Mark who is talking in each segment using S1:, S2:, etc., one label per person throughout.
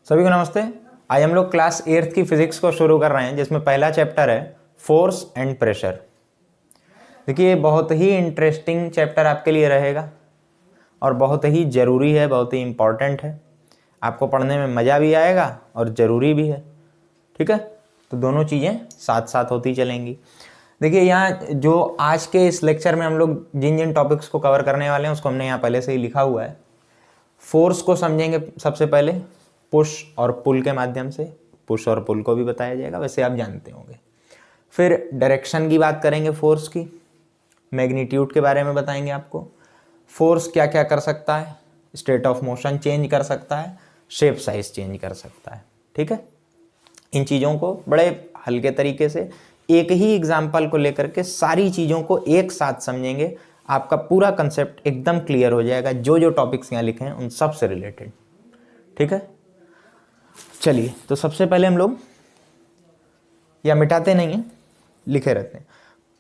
S1: सभी को नमस्ते। आज हम लोग क्लास 8th की फिजिक्स को शुरू कर रहे हैं, जिसमें पहला चैप्टर है फोर्स एंड प्रेशर। देखिए, बहुत ही इंटरेस्टिंग चैप्टर आपके लिए रहेगा और बहुत ही ज़रूरी है, बहुत ही इम्पॉर्टेंट है। आपको पढ़ने में मज़ा भी आएगा और ज़रूरी भी है। ठीक है, तो दोनों चीज़ें साथ साथ होती चलेंगी। देखिए, यहाँ जो आज के इस लेक्चर में हम लोग जिन जिन टॉपिक्स को कवर करने वाले हैं उसको हमने यहाँ पहले से ही लिखा हुआ है। फोर्स को समझेंगे सबसे पहले पुश और पुल के माध्यम से। पुश और पुल को भी बताया जाएगा, वैसे आप जानते होंगे। फिर डायरेक्शन की बात करेंगे, फोर्स की। मैग्नीट्यूड के बारे में बताएंगे आपको। फोर्स क्या क्या कर सकता है, स्टेट ऑफ मोशन चेंज कर सकता है, शेप साइज चेंज कर सकता है। ठीक है, इन चीज़ों को बड़े हल्के तरीके से एक ही एग्जाम्पल को लेकर के सारी चीज़ों को एक साथ समझेंगे। आपका पूरा कंसेप्ट एकदम क्लियर हो जाएगा, जो जो टॉपिक्स यहाँ लिखे हैं उन सब से रिलेटेड। ठीक है, चलिए, तो सबसे पहले हम लोग या मिटाते नहीं हैं, लिखे रहते हैं।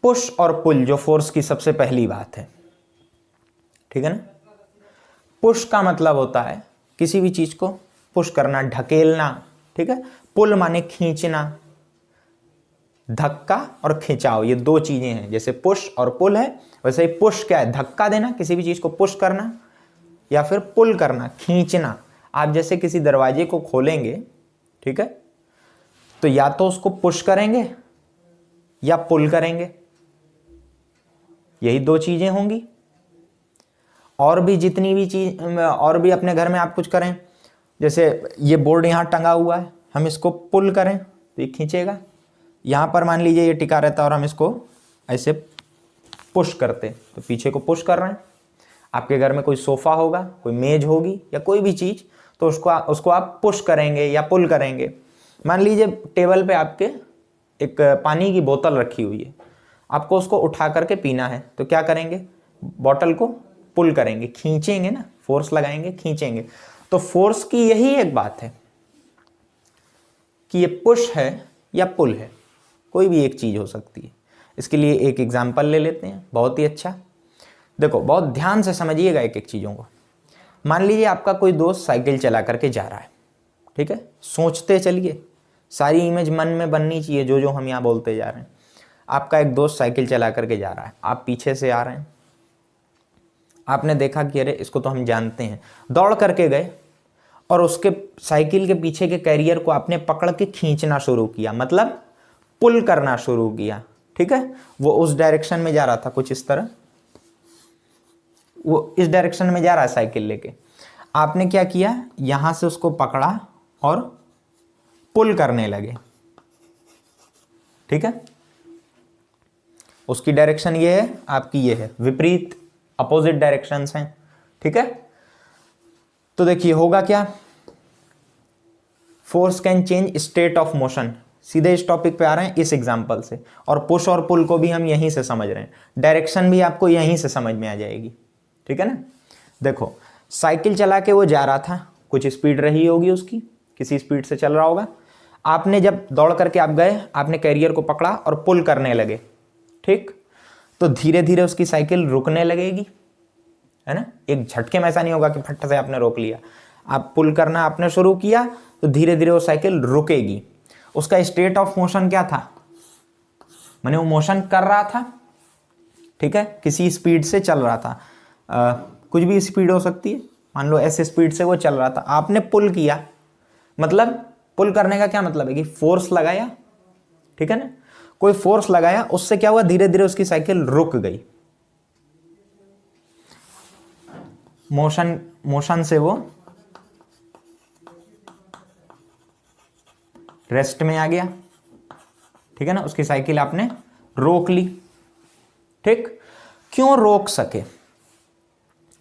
S1: पुश और पुल जो फोर्स की सबसे पहली बात है। ठीक है ना। पुश का मतलब होता है किसी भी चीज को पुश करना, ढकेलना। ठीक है, पुल माने खींचना। धक्का और खिंचाव, ये दो चीजें हैं। जैसे पुश और पुल है, वैसे ही पुश क्या है, धक्का देना, किसी भी चीज को पुश करना, या फिर पुल करना, खींचना। आप जैसे किसी दरवाजे को खोलेंगे, ठीक है, तो या तो उसको पुश करेंगे या पुल करेंगे, यही दो चीजें होंगी। और भी जितनी भी चीज, और भी अपने घर में आप कुछ करें, जैसे ये बोर्ड यहां टंगा हुआ है, हम इसको पुल करें तो ये खींचेगा। यहां पर मान लीजिए ये टिका रहता है और हम इसको ऐसे पुश करते तो पीछे को पुश कर रहे हैं। आपके घर में कोई सोफा होगा, कोई मेज होगी या कोई भी चीज, तो उसको आप पुश करेंगे या पुल करेंगे। मान लीजिए टेबल पे आपके एक पानी की बोतल रखी हुई है, आपको उसको उठा करके पीना है, तो क्या करेंगे, बोतल को पुल करेंगे, खींचेंगे ना, फोर्स लगाएंगे, खींचेंगे। तो फोर्स की यही एक बात है कि ये पुश है या पुल है, कोई भी एक चीज हो सकती है। इसके लिए एक एग्जाम्पल ले लेते हैं, बहुत ही अच्छा। देखो, बहुत ध्यान से समझिएगा एक एक चीजों को। मान लीजिए आपका कोई दोस्त साइकिल चला करके जा रहा है। ठीक है, सोचते चलिए, सारी इमेज मन में बननी चाहिए जो जो हम यहाँ बोलते जा रहे हैं। आपका एक दोस्त साइकिल चला करके जा रहा है, आप पीछे से आ रहे हैं, आपने देखा कि अरे इसको तो हम जानते हैं, दौड़ करके गए और उसके साइकिल के पीछे के कैरियर को आपने पकड़ के खींचना शुरू किया, मतलब पुल करना शुरू किया। ठीक है, वो उस डायरेक्शन में जा रहा था, कुछ इस तरह, वो इस डायरेक्शन में जा रहा है साइकिल लेके। आपने क्या किया, यहां से उसको पकड़ा और पुल करने लगे। ठीक है, उसकी डायरेक्शन ये है, आपकी ये है, विपरीत, अपोजिट डायरेक्शंस हैं। ठीक है, तो देखिए होगा क्या, force can change state of motion. सीधे इस टॉपिक पे आ रहे हैं इस एग्जांपल से, और पुश और पुल को भी हम यहीं से समझ रहे हैं, डायरेक्शन भी आपको यहीं से समझ में आ जाएगी। ठीक है ना। देखो, साइकिल चला के वो जा रहा था, कुछ स्पीड रही होगी उसकी, किसी स्पीड से चल रहा होगा। आपने जब दौड़ करके आप गए, आपने कैरियर को पकड़ा और पुल करने लगे। ठीक, तो धीरे धीरे उसकी साइकिल रुकने लगेगी, है ना। एक झटके में ऐसा नहीं होगा कि फट से आपने रोक लिया। आप पुल करना आपने शुरू किया तो धीरे धीरे वो साइकिल रुकेगी। उसका स्टेट ऑफ मोशन क्या था, माने वो मोशन कर रहा था। ठीक है, किसी स्पीड से चल रहा था, कुछ भी स्पीड हो सकती है, मान लो ऐसे स्पीड से वो चल रहा था, आपने पुल किया। मतलब पुल करने का क्या मतलब है कि फोर्स लगाया। ठीक है ना, कोई फोर्स लगाया, उससे क्या हुआ, धीरे धीरे उसकी साइकिल रुक गई। मोशन से वो रेस्ट में आ गया। ठीक है ना, उसकी साइकिल आपने रोक ली। ठीक, क्यों रोक सके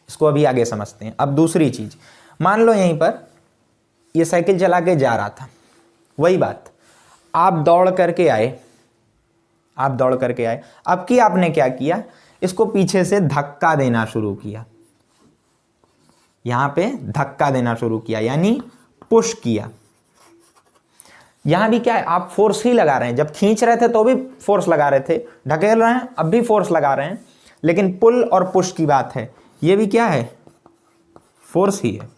S1: इसको अभी आगे समझते हैं। अब दूसरी चीज, मान लो यहीं पर ये साइकिल चला के जा रहा था, वही बात, आप दौड़ करके आए, अब की आपने क्या किया, इसको पीछे से धक्का देना शुरू किया, यहां पे धक्का देना शुरू किया, यानी पुश किया। यहां भी क्या है, आप फोर्स ही लगा रहे हैं। जब खींच रहे थे तो भी फोर्स लगा रहे थे, ढकेल रहे हैं अब भी फोर्स लगा रहे हैं, लेकिन पुल और पुश की बात है, ये भी क्या है, फोर्स ही है।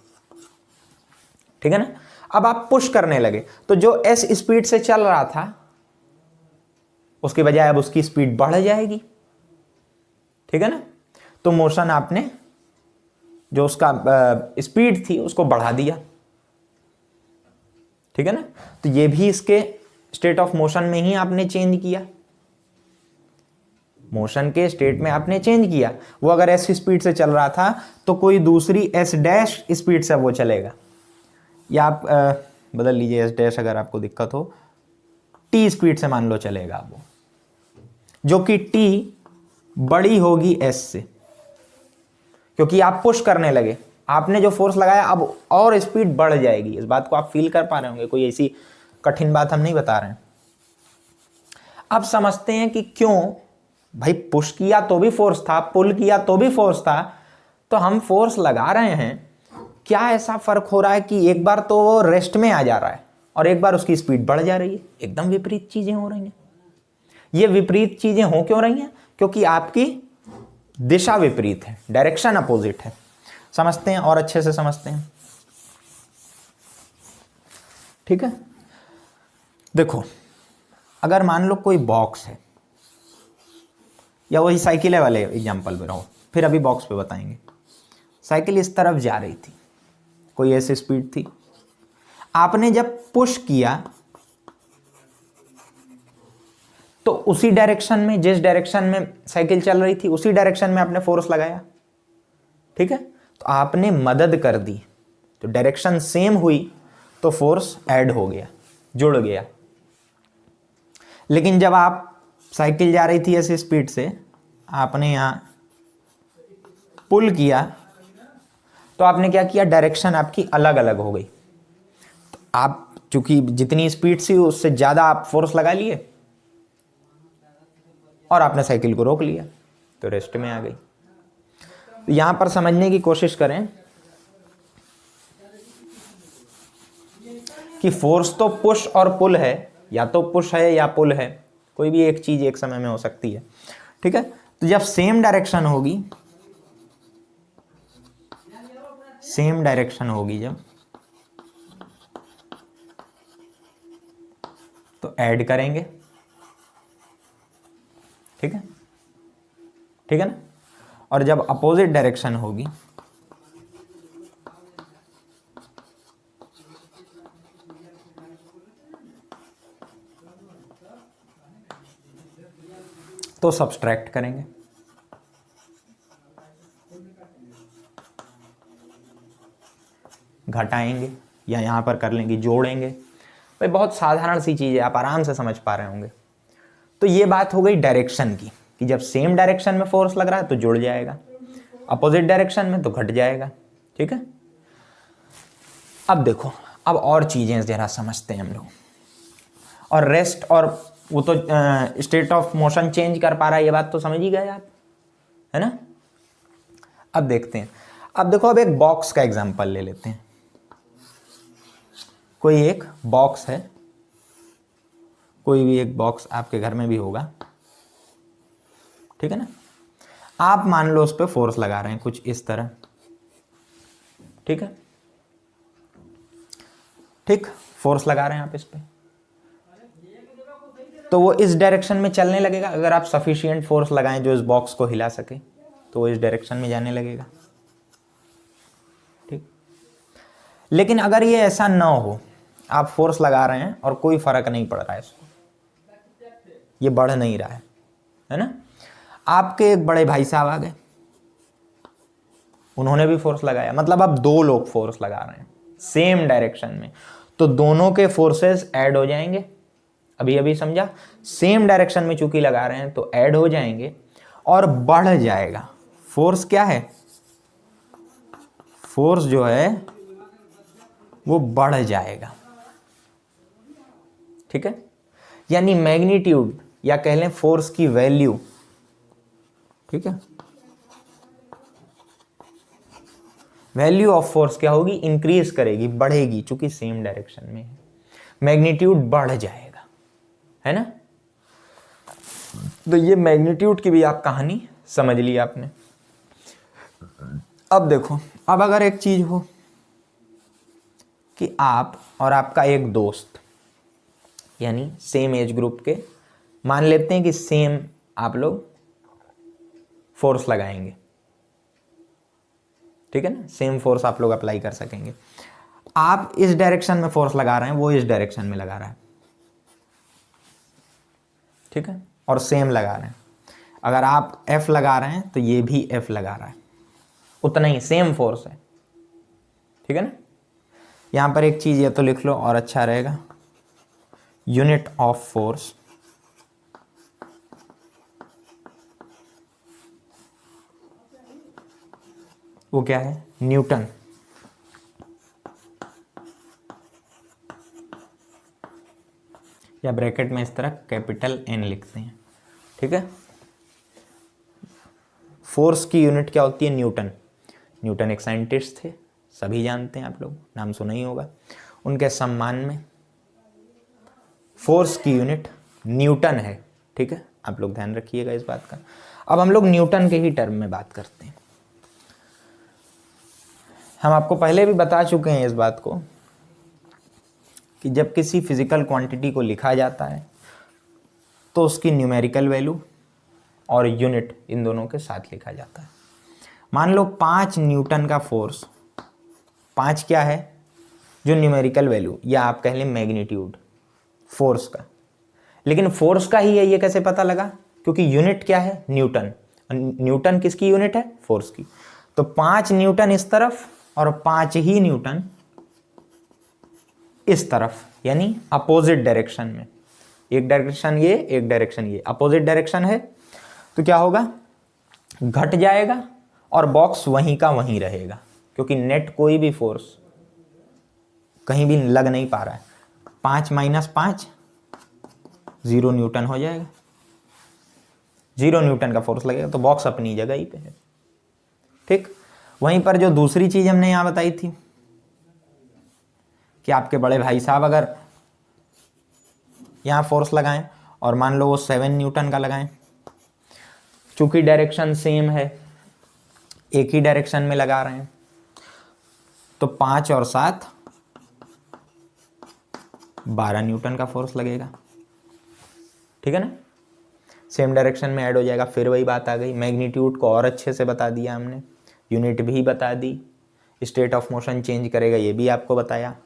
S1: ठीक है ना। अब आप पुश करने लगे तो जो एस स्पीड से चल रहा था उसके बजाय अब उसकी स्पीड बढ़ जाएगी, ठीक है ना। तो मोशन आपने जो उसका स्पीड थी उसको बढ़ा दिया, ठीक है ना। तो ये भी इसके स्टेट ऑफ मोशन में ही आपने चेंज किया, मोशन के स्टेट में आपने चेंज किया। वो अगर एस स्पीड से चल रहा था तो कोई दूसरी एस डैश स्पीड से वो चलेगा, या आप बदल लीजिए एस डैश, अगर आपको दिक्कत हो टी स्पीड से मान लो चलेगा वो, जो कि टी बड़ी होगी एस से, क्योंकि आप पुश करने लगे, आपने जो फोर्स लगाया अब और स्पीड बढ़ जाएगी। इस बात को आप फील कर पा रहे होंगे, कोई ऐसी कठिन बात हम नहीं बता रहे हैं। अब समझते हैं कि क्यों भाई, पुश किया तो भी फोर्स था, पुल किया तो भी फोर्स था, तो हम फोर्स लगा रहे हैं, क्या ऐसा फर्क हो रहा है कि एक बार तो वो रेस्ट में आ जा रहा है और एक बार उसकी स्पीड बढ़ जा रही है। एकदम विपरीत चीजें हो रही हैं। ये विपरीत चीजें हो क्यों रही हैं? क्योंकि आपकी दिशा विपरीत है, डायरेक्शन अपोजिट है। समझते हैं और अच्छे से समझते हैं, ठीक है। देखो, अगर मान लो कोई बॉक्स है, या वही साइकिल वाले एग्जांपल में रहो, फिर अभी बॉक्स पे बताएंगे। साइकिल इस तरफ जा रही थी, कोई ऐसी स्पीड थी, आपने जब पुश किया तो उसी डायरेक्शन में, जिस डायरेक्शन में साइकिल चल रही थी उसी डायरेक्शन में आपने फोर्स लगाया, ठीक है। तो आपने मदद कर दी, तो डायरेक्शन सेम हुई तो फोर्स ऐड हो गया, जुड़ गया। लेकिन जब आप साइकिल जा रही थी ऐसी स्पीड से, आपने यहां पुल किया तो आपने क्या किया, डायरेक्शन आपकी अलग अलग हो गई। तो आप चूंकि जितनी स्पीड थी उससे ज्यादा आप फोर्स लगा लिए और आपने साइकिल को रोक लिया, तो रेस्ट में आ गई। तो यहां पर समझने की कोशिश करें कि फोर्स तो पुश और पुल है, या तो पुश है या पुल है, कोई भी एक चीज एक समय में हो सकती है, ठीक है। तो जब सेम डायरेक्शन होगी, सेम डायरेक्शन होगी जब, तो ऐड करेंगे, ठीक है, ठीक है ना। और जब अपोजिट डायरेक्शन होगी तो सब्सट्रैक्ट करेंगे, घटाएंगे, या यहां पर कर लेंगे जोड़ेंगे। भाई बहुत साधारण सी चीज है, आप आराम से समझ पा रहे होंगे। तो ये बात हो गई डायरेक्शन की, कि जब सेम डायरेक्शन में फोर्स लग रहा है तो जुड़ जाएगा, अपोजिट डायरेक्शन में तो घट जाएगा, ठीक है। अब देखो, अब और चीजें जरा समझते हैं हम लोग। और रेस्ट, और वो तो स्टेट ऑफ मोशन चेंज कर पा रहा है, ये बात तो समझ ही गए आप, है ना। अब देखते हैं, अब देखो, अब एक बॉक्स का एग्जांपल ले लेते हैं। कोई एक बॉक्स है, कोई भी एक बॉक्स आपके घर में भी होगा, ठीक है ना। आप मान लो उस पर फोर्स लगा रहे हैं कुछ इस तरह, ठीक है, ठीक, फोर्स लगा रहे हैं आप इस पे, तो वो इस डायरेक्शन में चलने लगेगा। अगर आप सफिशिएंट फोर्स लगाएं जो इस बॉक्स को हिला सके, तो वो इस डायरेक्शन में जाने लगेगा, ठीक। लेकिन अगर ये ऐसा ना हो, आप फोर्स लगा रहे हैं और कोई फर्क नहीं पड़ रहा है इसको, ये बढ़ नहीं रहा है ना। आपके एक बड़े भाई साहब आ गए, उन्होंने भी फोर्स लगाया, मतलब अब दो लोग फोर्स लगा रहे हैं सेम डायरेक्शन में, तो दोनों के फोर्सेस ऐड हो जाएंगे। अभी अभी समझा, सेम डायरेक्शन में चूंकि लगा रहे हैं तो ऐड हो जाएंगे और बढ़ जाएगा। फोर्स क्या है, फोर्स जो है वो बढ़ जाएगा, ठीक है। यानी मैग्नीट्यूड, या कह लें फोर्स की वैल्यू, ठीक है, वैल्यू ऑफ फोर्स क्या होगी, इंक्रीज करेगी, बढ़ेगी, चूंकि सेम डायरेक्शन में है, मैग्नीट्यूड बढ़ जाएगा, है ना। तो ये मैग्नीट्यूड की भी आप कहानी समझ ली आपने। अब देखो, अब अगर एक चीज हो कि आप और आपका एक दोस्त, यानी सेम एज ग्रुप के, मान लेते हैं कि सेम आप लोग फोर्स लगाएंगे, ठीक है ना, सेम फोर्स आप लोग अप्लाई कर सकेंगे। आप इस डायरेक्शन में फोर्स लगा रहे हैं, वो इस डायरेक्शन में लगा रहा है, ठीक है, और सेम लगा रहे हैं। अगर आप F लगा रहे हैं तो ये भी F लगा रहा है, उतना ही सेम फोर्स है, ठीक है ना। यहां पर एक चीज ये तो लिख लो और अच्छा रहेगा, यूनिट ऑफ फोर्स वो क्या है, न्यूटन। या ब्रैकेट में इस तरह कैपिटल N लिखते हैं, ठीक है। फोर्स की यूनिट क्या होती है, न्यूटन। न्यूटन एक साइंटिस्ट थे, सभी जानते हैं, आप लोग नाम सुना ही होगा। उनके सम्मान में फोर्स की यूनिट न्यूटन है, ठीक है, आप लोग ध्यान रखिएगा इस बात का। अब हम लोग न्यूटन के ही टर्म में बात करते हैं। हम आपको पहले भी बता चुके हैं इस बात को कि जब किसी फिजिकल क्वांटिटी को लिखा जाता है तो उसकी न्यूमेरिकल वैल्यू और यूनिट इन दोनों के साथ लिखा जाता है। मान लो 5 न्यूटन का फोर्स, 5 क्या है, जो न्यूमेरिकल वैल्यू या आप कह लें मैग्नीट्यूड फोर्स का, लेकिन फोर्स का ही है ये कैसे पता लगा, क्योंकि यूनिट क्या है, न्यूटन। न्यूटन किसकी यूनिट है, फोर्स की। तो 5 न्यूटन इस तरफ और 5 ही न्यूटन इस तरफ, यानी अपोजिट डायरेक्शन में। एक डायरेक्शन ये, एक डायरेक्शन ये, अपोजिट डायरेक्शन है तो क्या होगा, घट जाएगा और बॉक्स वहीं का वहीं रहेगा, क्योंकि नेट कोई भी फोर्स कहीं भी लग नहीं पा रहा है। 5 - 5 0 न्यूटन हो जाएगा, 0 न्यूटन का फोर्स लगेगा तो बॉक्स अपनी जगह ही पे है, ठीक। वहीं पर जो दूसरी चीज हमने यहां बताई थी कि आपके बड़े भाई साहब अगर यहां फोर्स लगाएं और मान लो वो 7 न्यूटन का लगाएं, चूंकि डायरेक्शन सेम है, एक ही डायरेक्शन में लगा रहे हैं, तो 5 और 7 12 न्यूटन का फोर्स लगेगा, ठीक है ना। सेम डायरेक्शन में ऐड हो जाएगा। फिर वही बात आ गई, मैग्नीट्यूड को और अच्छे से बता दिया हमने, यूनिट भी बता दी, स्टेट ऑफ मोशन चेंज करेगा ये भी आपको बताया।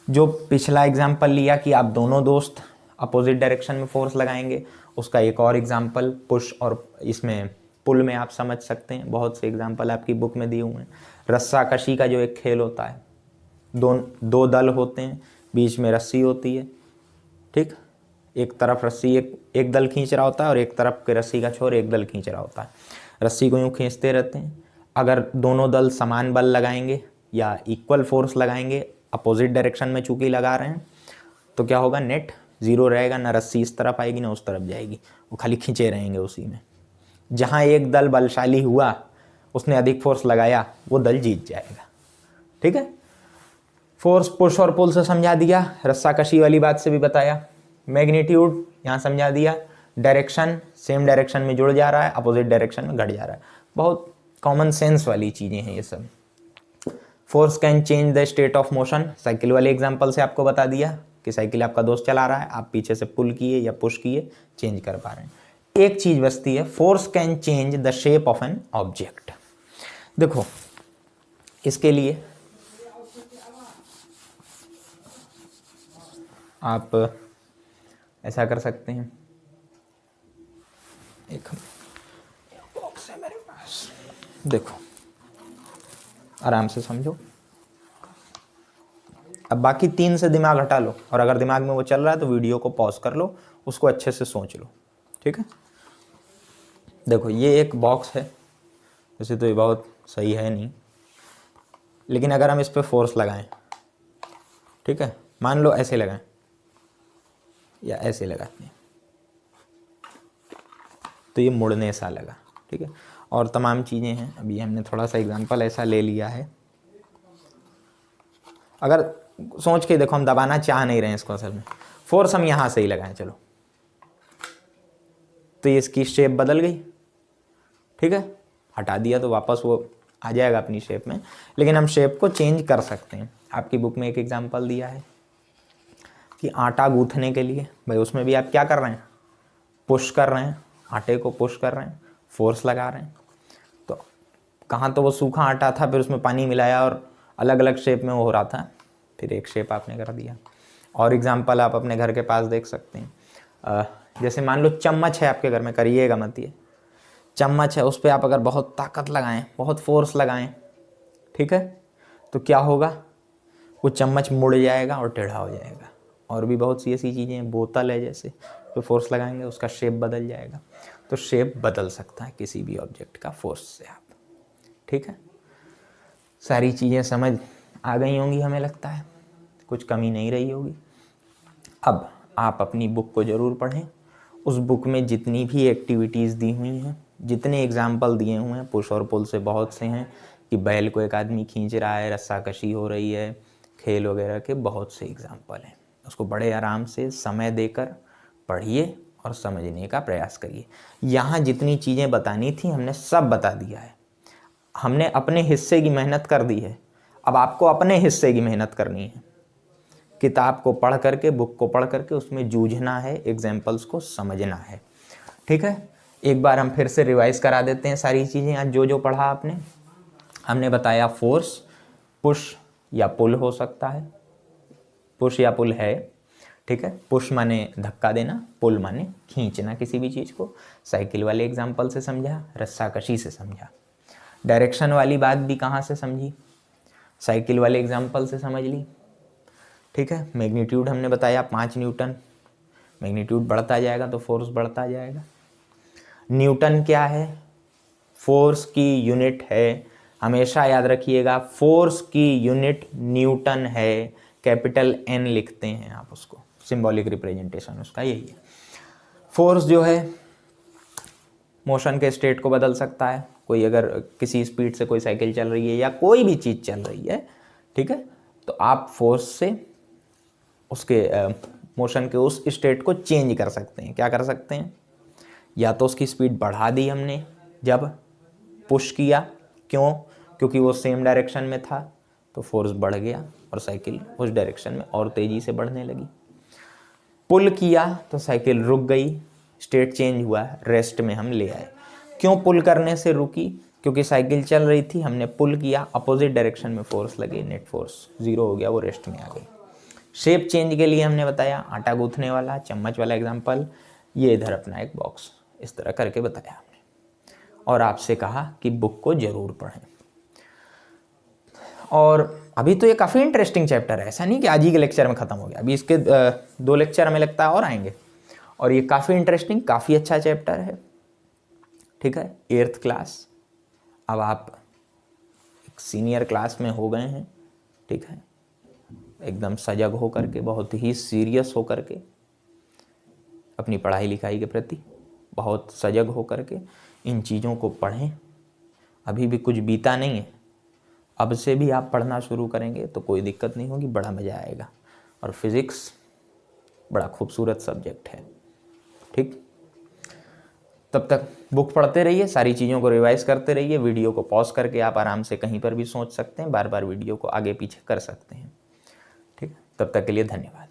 S1: जो पिछला एग्जाम्पल लिया कि आप दोनों दोस्त अपोजिट डायरेक्शन में फोर्स लगाएंगे, उसका एक और एग्जाम्पल पुश और इसमें पुल में आप समझ सकते हैं। बहुत से एग्जाम्पल आपकी बुक में दिए हुए हैं। रस्साकशी का जो एक खेल होता है, दो दल होते हैं, बीच में रस्सी होती है, ठीक। एक तरफ रस्सी एक दल खींच रहा होता है और एक तरफ के रस्सी का छोर एक दल खींच रहा होता है। रस्सी को यूँ खींचते रहते हैं। अगर दोनों दल समान बल लगाएंगे या इक्वल फोर्स लगाएंगे, अपोजिट डायरेक्शन में चूंकि लगा रहे हैं, तो क्या होगा, नेट 0 रहेगा, ना रस्सी इस तरफ आएगी ना उस तरफ जाएगी, वो खाली खींचे रहेंगे उसी में। जहाँ एक दल बलशाली हुआ, उसने अधिक फोर्स लगाया, वो दल जीत जाएगा, ठीक है। फोर्स पुश और पुल से समझा दिया, रस्साकशी वाली बात से भी बताया, मैग्नीट्यूड यहाँ समझा दिया, डायरेक्शन सेम डायरेक्शन में जुड़ जा रहा है, अपोजिट डायरेक्शन में घट जा रहा है। बहुत कॉमन सेंस वाली चीज़ें हैं ये सब। Force can change the state of motion, cycle वाले एग्जांपल से आपको बता दिया कि साइकिल आपका दोस्त चला रहा है, आप पीछे से पुल किए या पुश किए, चेंज कर पा रहे हैं। एक चीज बचती है, force can change the shape of an object. देखो इसके लिए आप ऐसा कर सकते हैं, एक बॉक्स है मेरे पास, देखो आराम से समझो। अब बाकी 3 से दिमाग हटा लो, और अगर दिमाग में वो चल रहा है तो वीडियो को पॉज कर लो, उसको अच्छे से सोच लो, ठीक है। देखो ये एक बॉक्स है, वैसे तो ये बहुत सही है नहीं, लेकिन अगर हम इस पर फोर्स लगाएं, ठीक है, मान लो ऐसे लगाएं या ऐसे लगाते हैं, तो ये मुड़ने सा लगा, ठीक है। और तमाम चीज़ें हैं, अभी हमने थोड़ा सा एग्जांपल ऐसा ले लिया है। अगर सोच के देखो, हम दबाना चाह नहीं रहे हैं इसको, असल में फोर्स हम यहाँ से ही लगाएं, चलो, तो ये इसकी शेप बदल गई, ठीक है। हटा दिया तो वापस वो आ जाएगा अपनी शेप में, लेकिन हम शेप को चेंज कर सकते हैं। आपकी बुक में एक एग्जाम्पल दिया है कि आटा गूंथने के लिए, भाई उसमें भी आप क्या कर रहे हैं, पुश कर रहे हैं, आटे को पुश कर रहे हैं, फोर्स लगा रहे हैं। तो कहाँ तो वो सूखा आटा था, फिर उसमें पानी मिलाया और अलग अलग शेप में वो हो रहा था, फिर एक शेप आपने कर दिया। और एग्जाम्पल आप अपने घर के पास देख सकते हैं, जैसे मान लो चम्मच है आपके घर में, करिएगा मत ये, चम्मच है, उस पर आप अगर बहुत ताकत लगाएं, बहुत फोर्स लगाएं, ठीक है, तो क्या होगा, वो चम्मच मुड़ जाएगा और टेढ़ा हो जाएगा। और भी बहुत सी ऐसी चीज़ें हैं, बोतल है जैसे, तो फोर्स लगाएंगे उसका शेप बदल जाएगा। तो शेप बदल सकता है किसी भी ऑब्जेक्ट का फोर्स से आप, ठीक है। सारी चीज़ें समझ आ गई होंगी हमें लगता है, कुछ कमी नहीं रही होगी। अब आप अपनी बुक को ज़रूर पढ़ें, उस बुक में जितनी भी एक्टिविटीज़ दी हुई हैं, जितने एग्जाम्पल दिए हुए हैं, पुश और पुल से बहुत से हैं, कि बैल को एक आदमी खींच रहा है, रस्साकशी हो रही है, खेल वगैरह के बहुत से एग्जाम्पल हैं। उसको बड़े आराम से समय देकर पढ़िए और समझने का प्रयास करिए। यहाँ जितनी चीज़ें बतानी थी हमने सब बता दिया है, हमने अपने हिस्से की मेहनत कर दी है। अब आपको अपने हिस्से की मेहनत करनी है, किताब को पढ़ करके, बुक को पढ़ करके उसमें जूझना है, एग्जाम्पल्स को समझना है, ठीक है। एक बार हम फिर से रिवाइज करा देते हैं सारी चीज़ें। आज जो जो पढ़ा आपने, हमने बताया फोर्स पुश या पुल हो सकता है, पुश या पुल है, ठीक है। पुश माने धक्का देना, पुल माने खींचना किसी भी चीज़ को। साइकिल वाले एग्जाम्पल से समझा, रस्साकशी से समझा। डायरेक्शन वाली बात भी कहाँ से समझी, साइकिल वाले एग्जाम्पल से समझ ली, ठीक है। मैग्नीट्यूड हमने बताया 5 न्यूटन, मैग्नीट्यूड बढ़ता जाएगा तो फोर्स बढ़ता जाएगा। न्यूटन क्या है, फोर्स की यूनिट है, हमेशा याद रखिएगा, फोर्स की यूनिट न्यूटन है, कैपिटल N लिखते हैं आप उसको, सिंबॉलिक रिप्रेजेंटेशन उसका यही है। फोर्स जो है मोशन के स्टेट को बदल सकता है, कोई अगर किसी स्पीड से कोई साइकिल चल रही है या कोई भी चीज़ चल रही है, ठीक है, तो आप फोर्स से उसके मोशन के उस स्टेट को चेंज कर सकते हैं। क्या कर सकते हैं, या तो उसकी स्पीड बढ़ा दी हमने जब पुश किया, क्यों, क्योंकि वो सेम डायरेक्शन में था तो फोर्स बढ़ गया और साइकिल उस डायरेक्शन में और तेज़ी से बढ़ने लगी। पुल किया तो साइकिल रुक गई, स्टेट चेंज हुआ, रेस्ट में हम ले आए। क्यों पुल करने से रुकी, क्योंकि साइकिल चल रही थी, हमने पुल किया, अपोजिट डायरेक्शन में फोर्स लगी, नेट फोर्स 0 हो गया, वो रेस्ट में आ गई। शेप चेंज के लिए हमने बताया, आटा गूंथने वाला, चम्मच वाला एग्जाम्पल, ये इधर अपना एक बॉक्स इस तरह करके बताया हमने, और आपसे कहा कि बुक को ज़रूर पढ़ें। और अभी तो ये काफ़ी इंटरेस्टिंग चैप्टर है, ऐसा नहीं कि आज ही के लेक्चर में ख़त्म हो गया, अभी इसके 2 लेक्चर हमें लगता है और आएंगे, और ये काफ़ी इंटरेस्टिंग, काफ़ी अच्छा चैप्टर है, ठीक है। 8th क्लास, अब आप एक सीनियर क्लास में हो गए हैं, ठीक है, एकदम सजग हो करके, बहुत ही सीरियस हो करके अपनी पढ़ाई लिखाई के प्रति बहुत सजग हो करके इन चीज़ों को पढ़ें। अभी भी कुछ बीता नहीं है, अब से भी आप पढ़ना शुरू करेंगे तो कोई दिक्कत नहीं होगी, बड़ा मज़ा आएगा। और फिज़िक्स बड़ा खूबसूरत सब्जेक्ट है, ठीक। तब तक बुक पढ़ते रहिए, सारी चीज़ों को रिवाइज करते रहिए, वीडियो को पॉज करके आप आराम से कहीं पर भी सोच सकते हैं, बार बार वीडियो को आगे पीछे कर सकते हैं, ठीक। तब तक के लिए धन्यवाद।